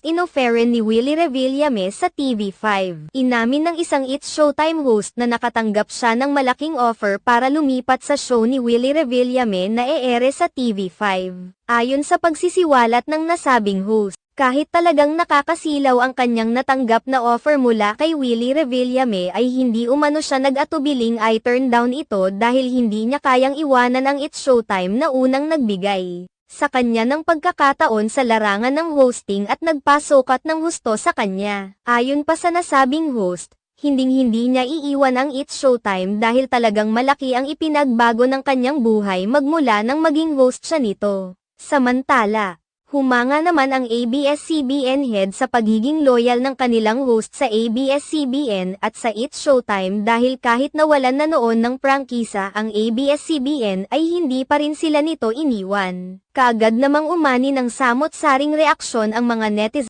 post inoferan ni Willie Revillame sa TV5. Inamin ng isang It's Showtime host na nakatanggap siya ng malaking offer para lumipat sa show ni Willie Revillame na e-ere sa TV5. Ayon sa pagsisiwalat ng nasabing host, kahit talagang nakakasilaw ang kanyang natanggap na offer mula kay Willie Revillame ay hindi umano siya nag-atubiling ay turn down ito dahil hindi niya kayang iwanan ang It's Showtime na unang nagbigay sa kanya ng pagkakataon sa larangan ng hosting at nagpasukat ng husto sa kanya. Ayon pa sa nasabing host, hinding-hindi niya iiwan ang It's Showtime dahil talagang malaki ang ipinagbago ng kanyang buhay magmula nang maging host siya nito. Samantala, humanga naman ang ABS-CBN head sa pagiging loyal ng kanilang host sa ABS-CBN at sa It's Showtime dahil kahit nawalan na noon ng prangkisa ang ABS-CBN ay hindi pa rin sila nito iniwan. Kaagad namang umani ng samot-saring reaksyon ang mga netizens.